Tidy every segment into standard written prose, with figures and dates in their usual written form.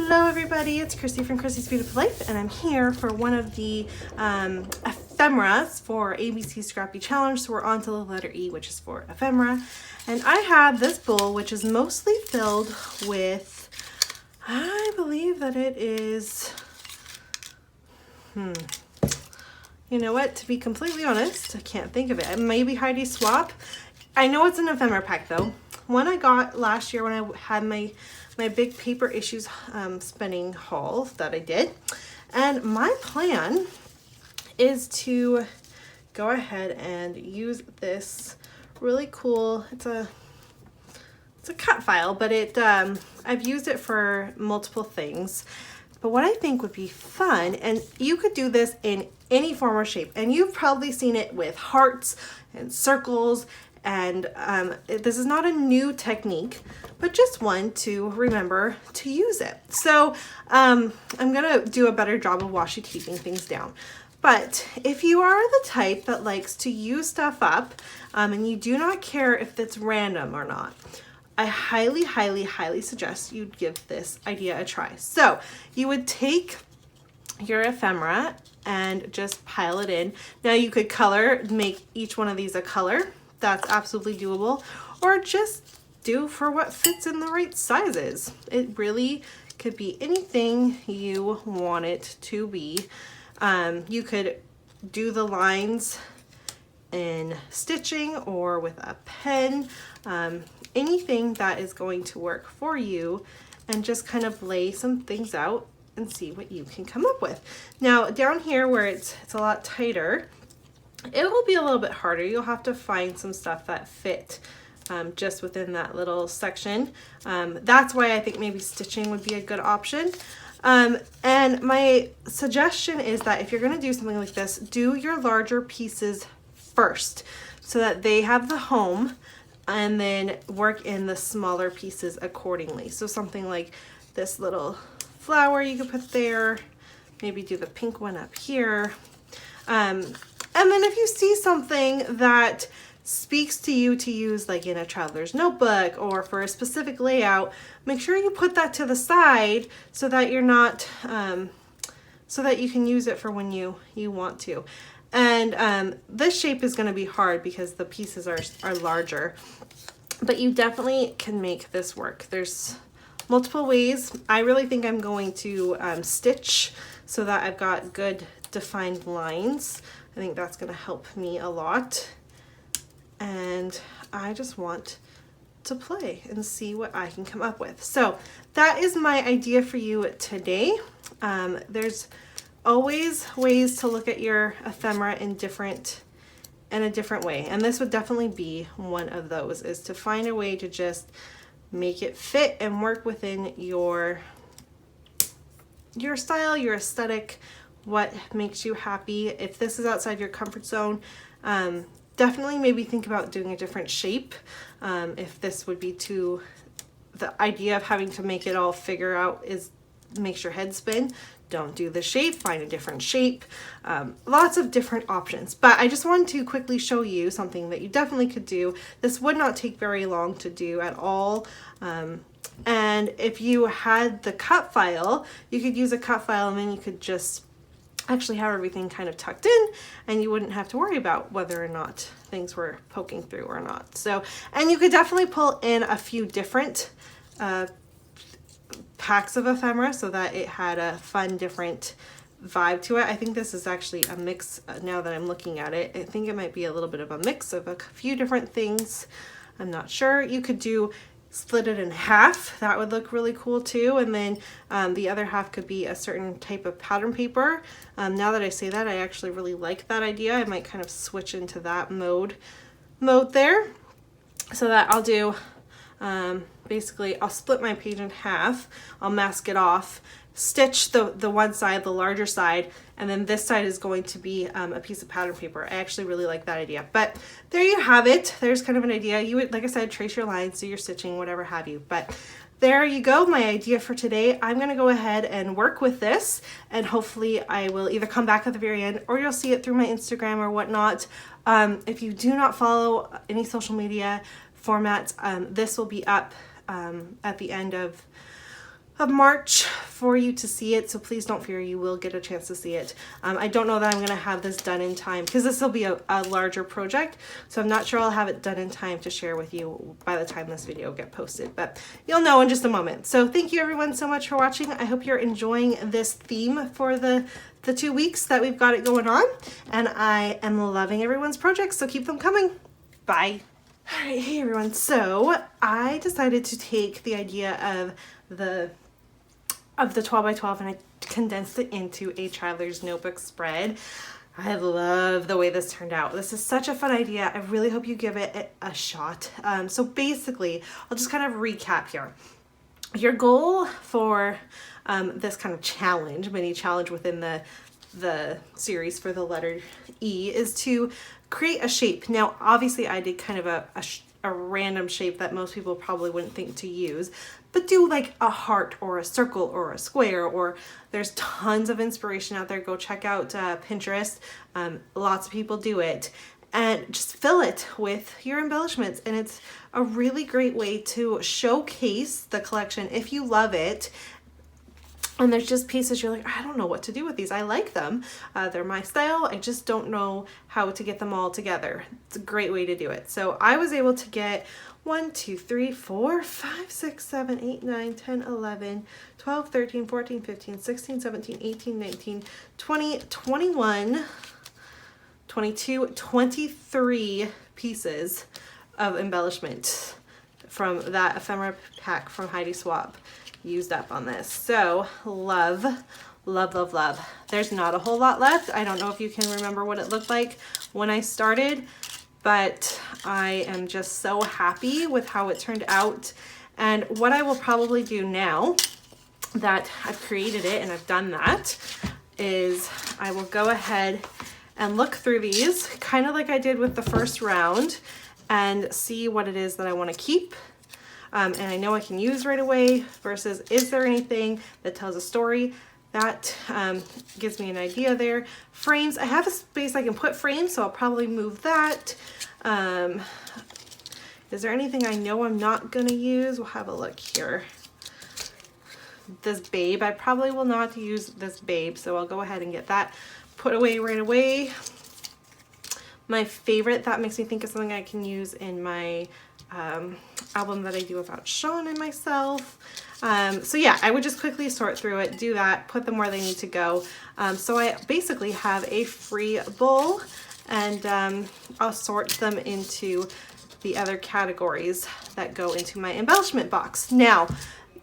Hello everybody, it's Christy from Christy's Beautiful Life, and I'm here for one of the ephemeras for ABC Scrappy Challenge. So we're on to the letter E, which is for ephemera. And I have this bowl, which is mostly filled with, I believe that it is, you know what, to be completely honest, I can't think of it. It may be Heidi Swap. I know it's an ephemera pack though. One I got last year when I had my big paper issues spinning haul that I did. And my plan is to go ahead and use this really cool, it's a cut file, but I've used it for multiple things. But what I think would be fun, and you could do this in any form or shape, and you've probably seen it with hearts and circles, and this is not a new technique, but just one to remember to use it. So I'm gonna do a better job of washi taping things down. But if you are the type that likes to use stuff up and you do not care if it's random or not, I highly, highly, highly suggest you give this idea a try. So you would take your ephemera and just pile it in. Now you could color, make each one of these a color. That's absolutely doable, or just do for what fits in the right sizes. It really could be anything you want it to be. You could do the lines in stitching or with a pen, anything that is going to work for you, and just kind of lay some things out and see what you can come up with. Now down here where it's a lot tighter, it will be a little bit harder. You'll have to find some stuff that fit just within that little section. That's why I think maybe stitching would be a good option. And my suggestion is that if you're going to do something like this, do your larger pieces first so that they have the home, and then work in the smaller pieces accordingly. So something like this little flower you could put there, maybe do the pink one up here. And then if you see something that speaks to you to use like in a traveler's notebook or for a specific layout, make sure you put that to the side so that you're not, so that you can use it for when you want to. And this shape is going to be hard because the pieces are larger, but you definitely can make this work. There's multiple ways. I really think I'm going to stitch so that I've got good defined lines. I think that's going to help me a lot. And I just want to play and see what I can come up with. So that is my idea for you today. There's always ways to look at your ephemera in a different way. And this would definitely be one of those, is to find a way to just make it fit and work within your style, your aesthetic, what makes you happy. If this is outside your comfort zone, definitely maybe think about doing a different shape. If this would be too, the idea of having to make it all figure out makes your head spin, don't do the shape, find a different shape. Lots of different options, but I just wanted to quickly show you something that you definitely could do. This would not take very long to do at all. And if you had the cut file, you could use a cut file, and then you could just actually have everything kind of tucked in, and you wouldn't have to worry about whether or not things were poking through or not. So, and you could definitely pull in a few different packs of ephemera so that it had a fun, different vibe to it. I think this is actually a mix, now that I'm looking at it. I think it might be a little bit of a mix of a few different things. I'm not sure. You could split it in half. That would look really cool too. And then the other half could be a certain type of pattern paper. Now that I say that, I actually really like that idea. I might kind of switch into that mode there, so that I'll do, basically I'll split my page in half. I'll mask it off, stitch the one side, the larger side, and then this side is going to be a piece of pattern paper. I actually really like that idea. But there you have it. There's kind of an idea. You would, like I said, trace your lines, do your stitching, whatever have you. But there you go, my idea for today. I'm gonna go ahead and work with this, and hopefully I will either come back at the very end, or you'll see it through my Instagram or whatnot. If you do not follow any social media formats, this will be up at the end of March for you to see it, so please don't fear, you will get a chance to see it. I don't know that I'm going to have this done in time because this will be a larger project, so I'm not sure I'll have it done in time to share with you by the time this video get posted, but you'll know in just a moment. So thank you everyone so much for watching. I hope you're enjoying this theme for the 2 weeks that we've got it going on, and I am loving everyone's projects, so keep them coming. Bye. All right, hey everyone. So I decided to take the idea of the 12 by 12 and I condensed it into a traveler's notebook spread. I love the way this turned out. This is such a fun idea. I really hope you give it a shot. So basically, I'll just kind of recap here. Your goal for this kind of challenge, mini challenge within the series for the letter E, is to create a shape. Now, obviously I did kind of a random shape that most people probably wouldn't think to use, but do like a heart or a circle or a square, or there's tons of inspiration out there. Go check out Pinterest. Lots of people do it, and just fill it with your embellishments. And it's a really great way to showcase the collection if you love it. And there's just pieces you're like, I don't know what to do with these. I like them. They're my style. I just don't know how to get them all together. It's a great way to do it. So I was able to get 1, 2, 3, 4, 5, 6, 7, 8, 9, 10, 11, 12, 13, 14, 15, 16, 17, 18, 19, 20, 21, 22, 23 pieces of embellishment from that ephemera pack from Heidi Swapp used up on this. So love, love, love, love. There's not a whole lot left. I don't know if you can remember what it looked like when I started, but I am just so happy with how it turned out. And what I will probably do now that I've created it and I've done that is I will go ahead and look through these kind of like I did with the first round and see what it is that I want to keep. And I know I can use right away versus is there anything that tells a story. That gives me an idea there. Frames, I have a space I can put frames, so I'll probably move that. Is there anything I know I'm not gonna use? We'll have a look here. This babe, I probably will not use this babe, so I'll go ahead and get that put away right away. My favorite, that makes me think of something I can use in my album that I do about Sean and myself. So yeah, I would just quickly sort through it, do that, put them where they need to go. So I basically have a free bowl, and I'll sort them into the other categories that go into my embellishment box. Now,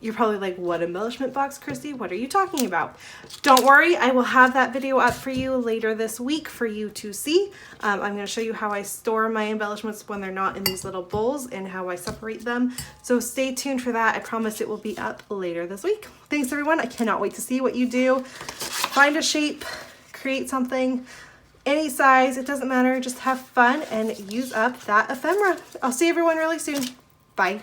you're probably like, what embellishment box, Christy? What are you talking about? Don't worry, I will have that video up for you later this week for you to see. I'm going to show you how I store my embellishments when they're not in these little bowls and how I separate them. So stay tuned for that. I promise it will be up later this week. Thanks everyone. I cannot wait to see what you do. Find a shape, create something, any size, it doesn't matter. Just have fun and use up that ephemera. I'll see everyone really soon. Bye.